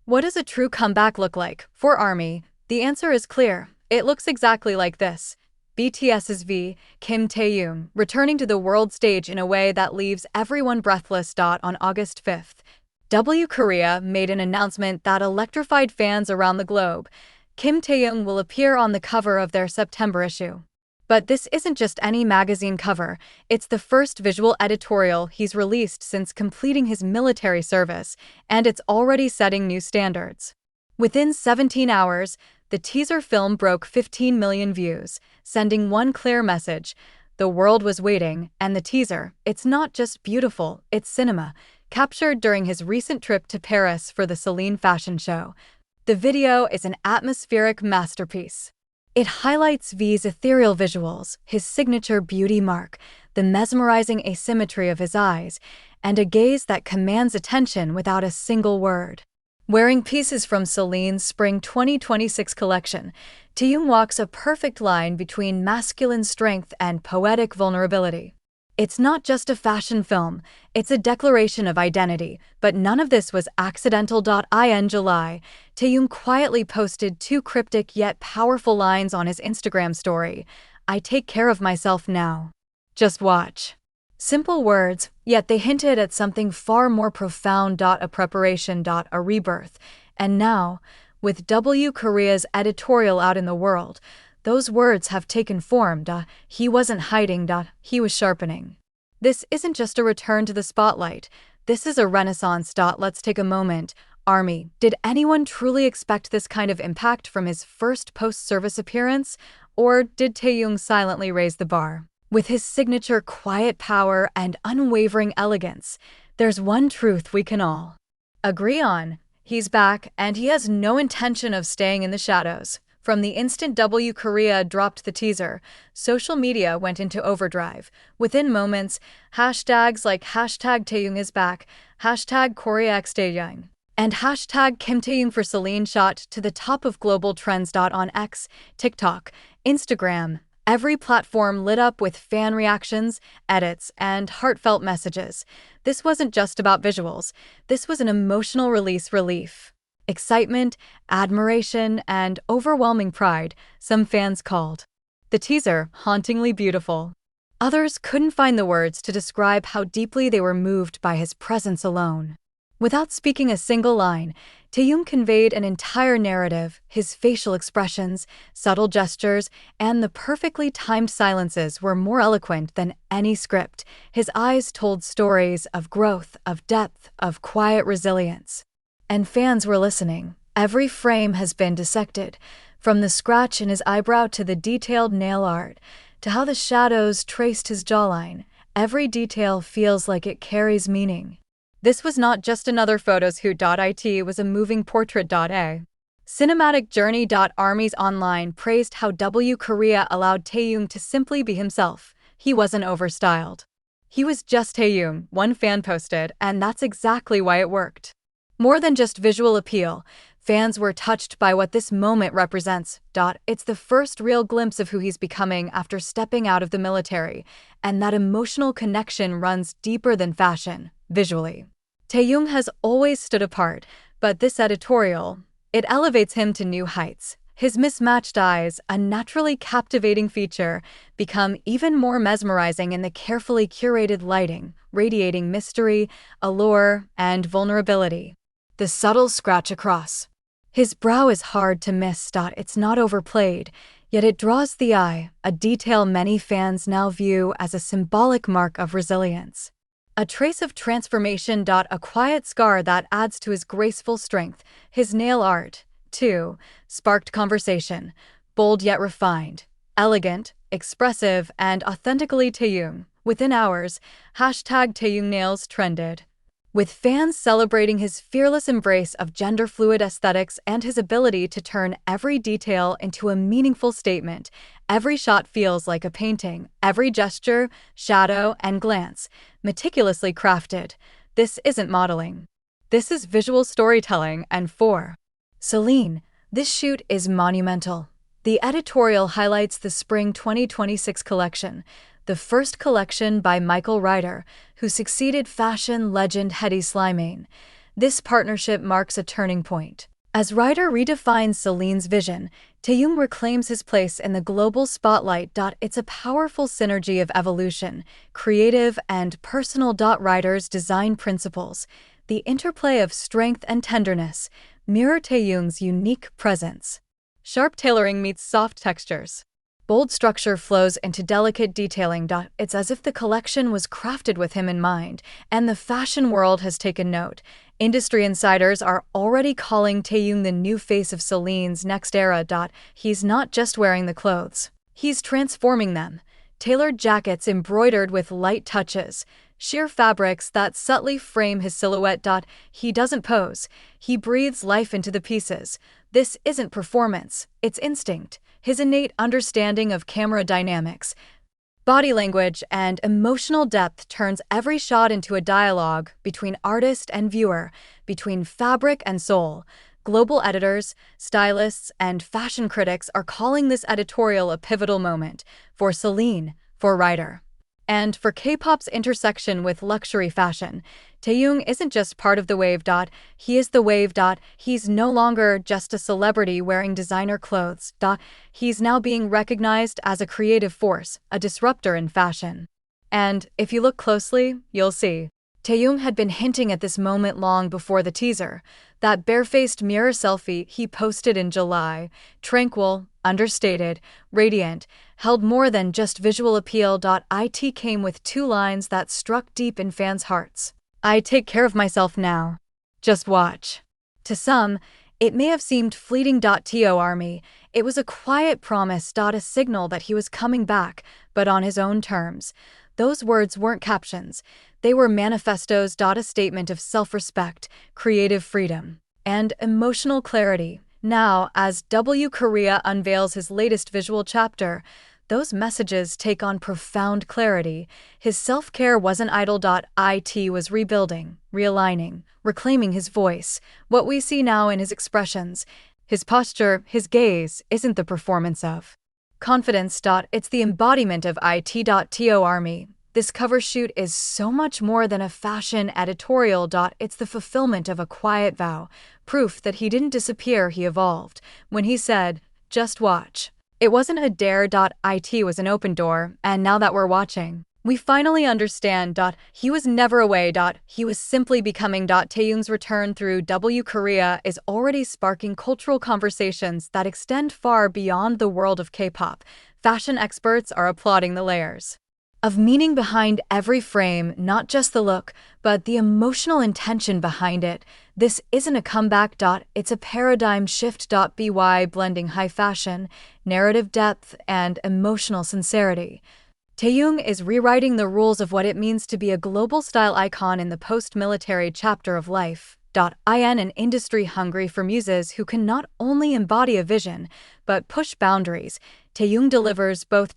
What does a true comeback look like for ARMY? The answer is clear. It looks exactly like this. BTS's V, Kim Taehyung, returning to the world stage in a way that leaves everyone breathless. On August 5th, W Korea made an announcement that electrified fans around the globe. Kim Taehyung will appear on the cover of their September issue. But this isn't just any magazine cover, it's the first visual editorial he's released since completing his military service, and it's already setting new standards. Within 17 hours, the teaser film broke 15 million views, sending one clear message: the world was waiting, and the teaser, it's not just beautiful, it's cinema, captured during his recent trip to Paris for the Celine fashion show. The video is an atmospheric masterpiece. It highlights V's ethereal visuals, his signature beauty mark, the mesmerizing asymmetry of his eyes, and a gaze that commands attention without a single word. Wearing pieces from Celine's Spring 2026 collection, Taehyung walks a perfect line between masculine strength and poetic vulnerability. It's not just a fashion film, it's a declaration of identity, but none of this was accidental. In July, Taehyung quietly posted two cryptic yet powerful lines on his Instagram story: "I take care of myself now. Just watch." Simple words, yet they hinted at something far more profound. A preparation. A rebirth. And now, with W Korea's editorial out in the world, those words have taken form. He wasn't hiding. He was sharpening. This isn't just a return to the spotlight. This is a renaissance. Let's take a moment. ARMY, did anyone truly expect this kind of impact from his first post-service appearance? Or did Taehyung silently raise the bar? With his signature quiet power and unwavering elegance, there's one truth we can all agree on. He's back, and he has no intention of staying in the shadows. From the instant W Korea dropped the teaser, social media went into overdrive. Within moments, hashtags like #Taehyung is back, #KoreaXTaehyung, and #Kim Taehyung for Celine shot to the top of global trends. On X, TikTok, Instagram, every platform lit up with fan reactions, edits, and heartfelt messages. This wasn't just about visuals. This was an emotional relief. Excitement, admiration, and overwhelming pride, some fans called the teaser hauntingly beautiful. Others couldn't find the words to describe how deeply they were moved by his presence alone. Without speaking a single line, Taehyung conveyed an entire narrative. His facial expressions, subtle gestures, and the perfectly timed silences were more eloquent than any script. His eyes told stories of growth, of depth, of quiet resilience. And fans were listening. Every frame has been dissected, from the scratch in his eyebrow to the detailed nail art, to how the shadows traced his jawline. Every detail feels like it carries meaning. This was not just another photos shoot. It was a moving portrait. A cinematic journey. ARMY's online praised how W Korea allowed Taehyung to simply be himself. He wasn't overstyled. He was just Taehyung, one fan posted, and that's exactly why it worked. More than just visual appeal, fans were touched by what this moment represents. It's the first real glimpse of who he's becoming after stepping out of the military, and that emotional connection runs deeper than fashion, visually. Taehyung has always stood apart, but this editorial, it elevates him to new heights. His mismatched eyes, a naturally captivating feature, become even more mesmerizing in the carefully curated lighting, radiating mystery, allure, and vulnerability. The subtle scratch across his brow is hard to miss. It's not overplayed, yet it draws the eye, a detail many fans now view as a symbolic mark of resilience. A trace of transformation. A quiet scar that adds to his graceful strength. His nail art, too, sparked conversation, bold yet refined, elegant, expressive, and authentically Taehyung. Within hours, #TaehyungNails trended, with fans celebrating his fearless embrace of gender-fluid aesthetics and his ability to turn every detail into a meaningful statement. Every shot feels like a painting, every gesture, shadow, and glance, meticulously crafted. This isn't modeling. This is visual storytelling, and for Celine, this shoot is monumental. The editorial highlights the Spring 2026 collection, the first collection by Michael Ryder, who succeeded fashion legend Hedi Slimane. This partnership marks a turning point. As writer redefines Celine's vision, Taehyung reclaims his place in the global spotlight. It's a powerful synergy of evolution, creative and personal. Writer's design principles, the interplay of strength and tenderness, mirror Taehyung's unique presence. Sharp tailoring meets soft textures. Bold structure flows into delicate detailing. It's as if the collection was crafted with him in mind, and the fashion world has taken note. Industry insiders are already calling Taehyung the new face of Celine's next era. He's not just wearing the clothes. He's transforming them. Tailored jackets embroidered with light touches, sheer fabrics that subtly frame his silhouette. He doesn't pose. He breathes life into the pieces. This isn't performance, it's instinct. His innate understanding of camera dynamics, body language, and emotional depth turns every shot into a dialogue between artist and viewer, between fabric and soul. Global editors, stylists, and fashion critics are calling this editorial a pivotal moment for Celine, for writer, and for K-pop's intersection with luxury fashion. Taehyung isn't just part of the wave. He is the wave. He's no longer just a celebrity wearing designer clothes. He's now being recognized as a creative force, a disruptor in fashion. And if you look closely, you'll see. Taehyung had been hinting at this moment long before the teaser. That barefaced mirror selfie he posted in July, tranquil, understated, radiant, held more than just visual appeal. It came with 2 lines that struck deep in fans' hearts. "I take care of myself now. Just watch." To some, it may have seemed fleeting. To Army, it was a quiet promise. A signal that he was coming back, but on his own terms. Those words weren't captions. They were manifestos. A statement of self-respect, creative freedom, and emotional clarity. Now, as Korea unveils his latest visual chapter, those messages take on profound clarity. His self-care wasn't idle. It was rebuilding, realigning, reclaiming his voice. What we see now in his expressions, his posture, his gaze, isn't the performance of confidence. It's the embodiment of it. To Army, this cover shoot is so much more than a fashion editorial. It's the fulfillment of a quiet vow, proof that he didn't disappear, he evolved. When he said, "Just watch," it wasn't a dare. It was an open door, and now that we're watching, we finally understand. He was never away. He was simply becoming. Taehyung's return through Korea is already sparking cultural conversations that extend far beyond the world of K-pop. Fashion experts are applauding the layers of meaning behind every frame, not just the look, but the emotional intention behind it. This isn't a comeback. It's a paradigm shift. By blending high fashion, narrative depth, and emotional sincerity, Taehyung is rewriting the rules of what it means to be a global style icon in the post-military chapter of life. In an industry hungry for muses who can not only embody a vision, but push boundaries, Taehyung delivers both.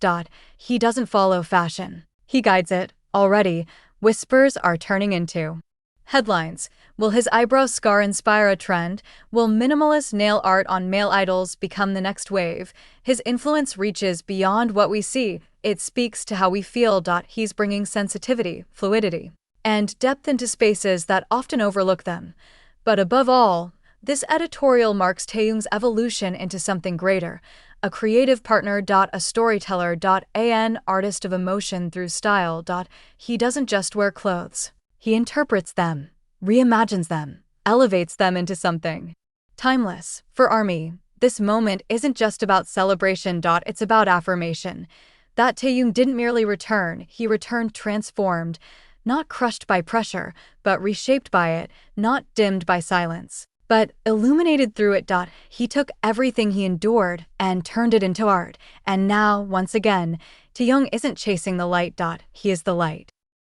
He doesn't follow fashion. He guides it. Already, whispers are turning into headlines. Will his eyebrow scar inspire a trend? Will minimalist nail art on male idols become the next wave? His influence reaches beyond what we see. It speaks to how we feel. He's bringing sensitivity, fluidity, and depth into spaces that often overlook them. But above all, this editorial marks Taehyung's evolution into something greater, a creative partner. A storyteller. An artist of emotion through style. He doesn't just wear clothes. He interprets them, reimagines them, elevates them into something timeless. For Army, this moment isn't just about celebration. It's about affirmation. That Taehyung didn't merely return, he returned transformed, not crushed by pressure, but reshaped by it, not dimmed by silence, but illuminated through it. He took everything he endured and turned it into art. And now, once again, Taehyung isn't chasing the light. He is the light.